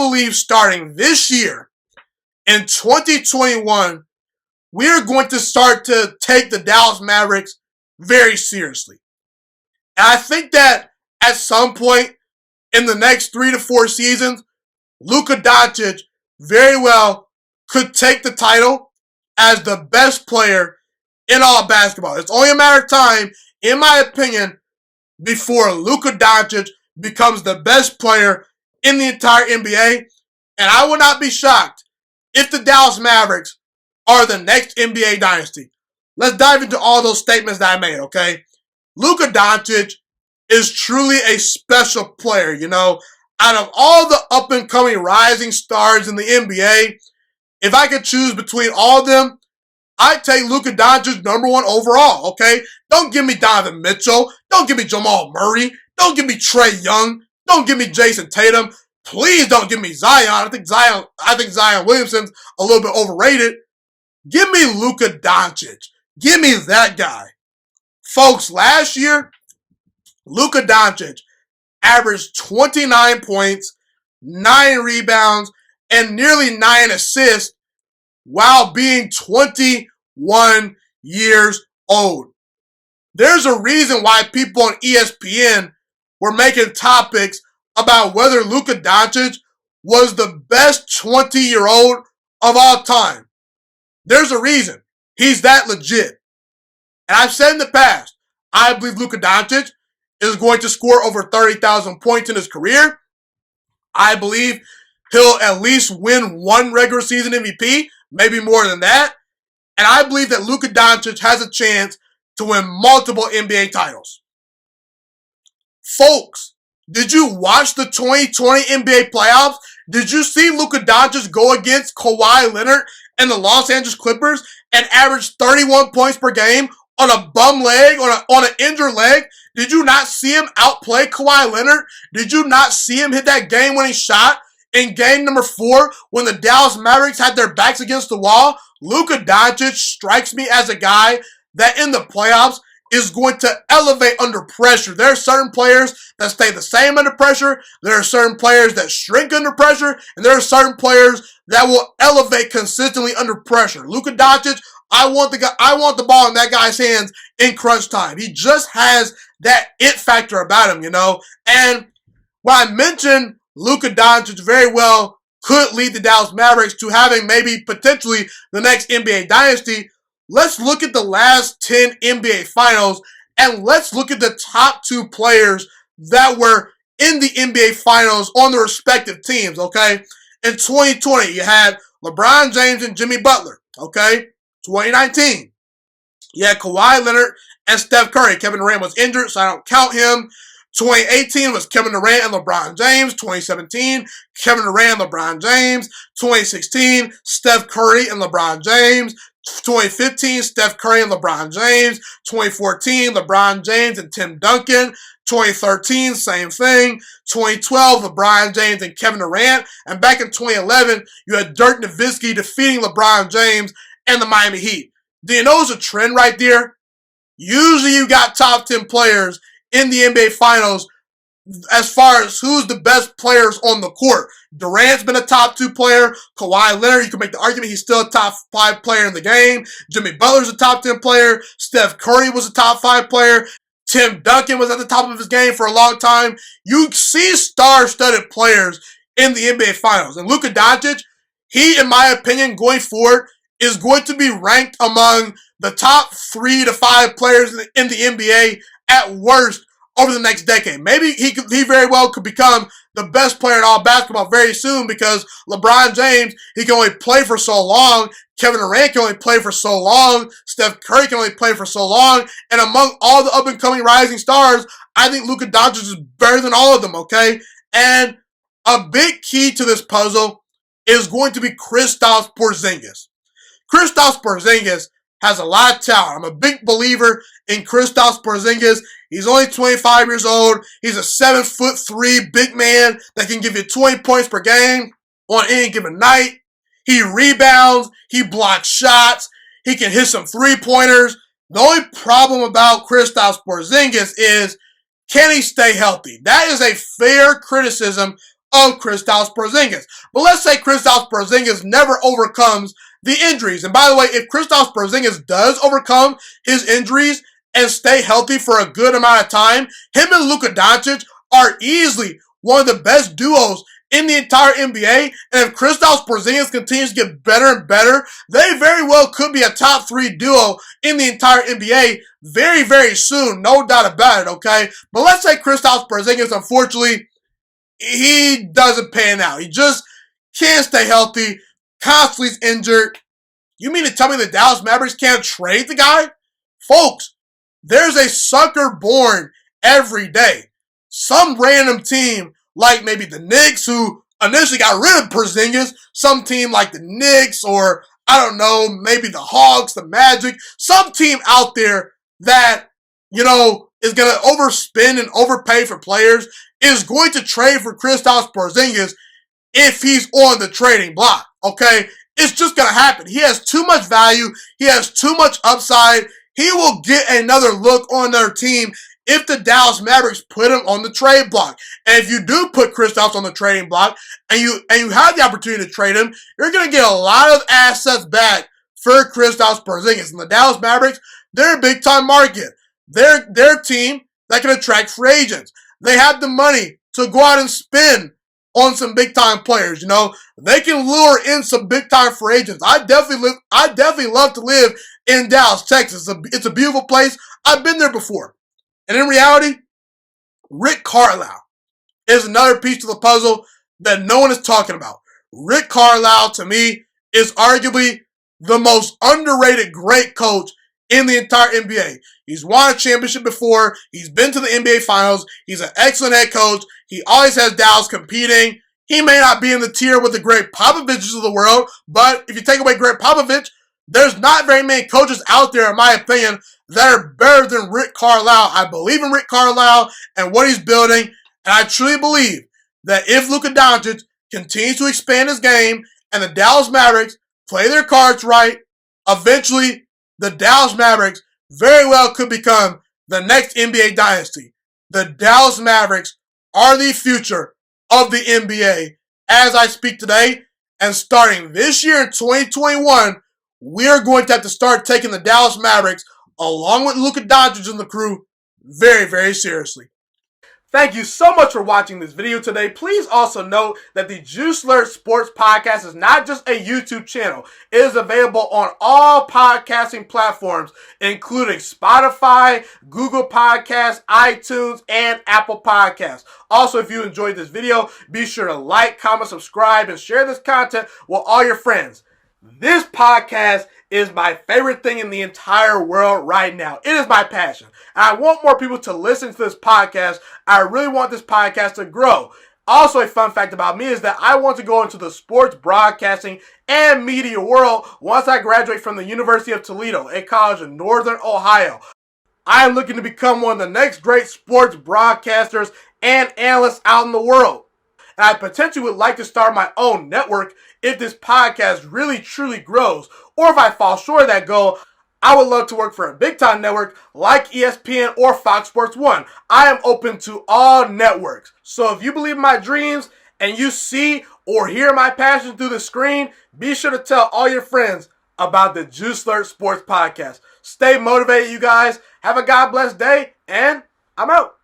believe starting this year, in 2021, we're going to start to take the Dallas Mavericks very seriously. And I think that at some point in the next 3 to 4 seasons, Luka Dončić very well could take the title as the best player in all basketball. It's only a matter of time, in my opinion, before Luka Dončić becomes the best player in the entire NBA. And I would not be shocked if the Dallas Mavericks are the next NBA dynasty. Let's dive into all those statements that I made, okay? Luka Dončić is truly a special player, you know. Out of all the up-and-coming rising stars in the NBA, if I could choose between all of them, I'd take Luka Dončić number 1 overall, okay? Don't give me Donovan Mitchell. Don't give me Jamal Murray. Don't give me Trae Young. Don't give me Jason Tatum. Please don't give me Zion. I think Zion Williamson's a little bit overrated. Give me Luka Dončić. Give me that guy. Folks, last year, Luka Dončić averaged 29 points, 9 rebounds, and nearly 9 assists while being 21 years old. There's a reason why people on ESPN were making topics about whether Luka Dončić was the best 20-year-old of all time. There's a reason. He's that legit. And I've said in the past, I believe Luka Dončić is going to score over 30,000 points in his career. I believe he'll at least win 1 regular season MVP, maybe more than that. And I believe that Luka Dončić has a chance to win multiple NBA titles. Folks, did you watch the 2020 NBA playoffs? Did you see Luka Dončić go against Kawhi Leonard and the Los Angeles Clippers and average 31 points per game on a bum leg, on an injured leg? Did you not see him outplay Kawhi Leonard? Did you not see him hit that game-winning shot in game number 4 when the Dallas Mavericks had their backs against the wall? Luka Dončić strikes me as a guy that in the playoffs is going to elevate under pressure. There are certain players that stay the same under pressure. There are certain players that shrink under pressure. And there are certain players that will elevate consistently under pressure. Luka Dončić, I want the ball in that guy's hands in crunch time. He just has that it factor about him, you know. And when I mentioned Luka Dončić very well could lead the Dallas Mavericks to having maybe potentially the next NBA dynasty, let's look at the last 10 NBA finals and let's look at the top 2 players that were in the NBA finals on the respective teams, okay? In 2020, you had LeBron James and Jimmy Butler, okay? 2019, you had Kawhi Leonard and Steph Curry. Kevin Durant was injured, so I don't count him. 2018 was Kevin Durant and LeBron James. 2017, Kevin Durant and LeBron James. 2016, Steph Curry and LeBron James. 2015, Steph Curry and LeBron James. 2014, LeBron James and Tim Duncan. 2013, same thing. 2012, LeBron James and Kevin Durant. And back in 2011, you had Dirk Nowitzki defeating LeBron James and the Miami Heat. Do you know there's a trend right there? Usually you got top 10 players in the NBA Finals as far as who's the best players on the court. Durant's been a top 2 player. Kawhi Leonard, you can make the argument he's still a top 5 player in the game. Jimmy Butler's a top 10 player. Steph Curry was a top 5 player. Tim Duncan was at the top of his game for a long time. You see star-studded players in the NBA Finals. And Luka Dončić, he, in my opinion, going forward, is going to be ranked among the top 3 to 5 players in the NBA at worst over the next decade. Maybe he very well could become the best player in all basketball very soon because LeBron James, he can only play for so long. Kevin Durant can only play for so long. Steph Curry can only play for so long. And among all the up-and-coming rising stars, I think Luka Dončić is better than all of them, okay? And a big key to this puzzle is going to be Kristaps Porzingis. Kristaps Porzingis has a lot of talent. I'm a big believer in Kristaps Porzingis. He's only 25 years old. He's a 7'3" big man that can give you 20 points per game on any given night. He rebounds. He blocks shots. He can hit some three-pointers. The only problem about Kristaps Porzingis is, can he stay healthy? That is a fair criticism of Kristaps Porzingis. But let's say Kristaps Porzingis never overcomes the injuries. And by the way, if Kristaps Porzingis does overcome his injuries and stay healthy for a good amount of time, him and Luka Dončić are easily one of the best duos in the entire NBA. And if Kristaps Porzingis continues to get better and better, they very well could be a top 3 duo in the entire NBA very, very soon. No doubt about it, okay? But let's say Kristaps Porzingis, unfortunately, he doesn't pan out. He just can't stay healthy, constantly is injured. You mean to tell me the Dallas Mavericks can't trade the guy? Folks, there's a sucker born every day. Some random team, like maybe the Knicks, who initially got rid of Porzingis, some team like the Knicks, or I don't know, maybe the Hawks, the Magic, some team out there that, is going to overspend and overpay for players is going to trade for Kristaps Porzingis if he's on the trading block, okay? It's just going to happen. He has too much value. He has too much upside. He will get another look on their team if the Dallas Mavericks put him on the trade block. And if you do put Kristaps on the trading block and you have the opportunity to trade him, you're going to get a lot of assets back for Kristaps Porzingis. And the Dallas Mavericks, they're a big-time market. They're a team that can attract free agents. They have the money to go out and spend on some big-time players, They can lure in some big-time free agents. I definitely love to live in Dallas, Texas. It's a beautiful place. I've been there before. And in reality, Rick Carlisle is another piece to the puzzle that no one is talking about. Rick Carlisle, to me, is arguably the most underrated great coach in the entire NBA. He's won a championship before. He's been to the NBA Finals. He's an excellent head coach. He always has Dallas competing. He may not be in the tier with the great Popoviches of the world, but if you take away Greg Popovich, there's not very many coaches out there, in my opinion, that are better than Rick Carlisle. I believe in Rick Carlisle and what he's building, and I truly believe that if Luka Dončić continues to expand his game and the Dallas Mavericks play their cards right, eventually the Dallas Mavericks very well could become the next NBA dynasty. The Dallas Mavericks are the future of the NBA as I speak today, and starting this year in 2021, we're going to have to start taking the Dallas Mavericks, along with Luka Dončić and the crew, very, very seriously. Thank you so much for watching this video today. Please also note that the Juice Alert Sports Podcast is not just a YouTube channel. It is available on all podcasting platforms, including Spotify, Google Podcasts, iTunes, and Apple Podcasts. Also, if you enjoyed this video, be sure to like, comment, subscribe, and share this content with all your friends. This podcast is my favorite thing in the entire world right now. It is my passion. And I want more people to listen to this podcast. I really want this podcast to grow. Also, a fun fact about me is that I want to go into the sports broadcasting and media world once I graduate from the University of Toledo, a college in Northern Ohio. I am looking to become one of the next great sports broadcasters and analysts out in the world. And I potentially would like to start my own network if this podcast really truly grows. Or if I fall short of that goal, I would love to work for a big-time network like ESPN or Fox Sports 1. I am open to all networks. So if you believe in my dreams and you see or hear my passion through the screen, be sure to tell all your friends about the Juice Alert Sports Podcast. Stay motivated, you guys. Have a God bless day, and I'm out.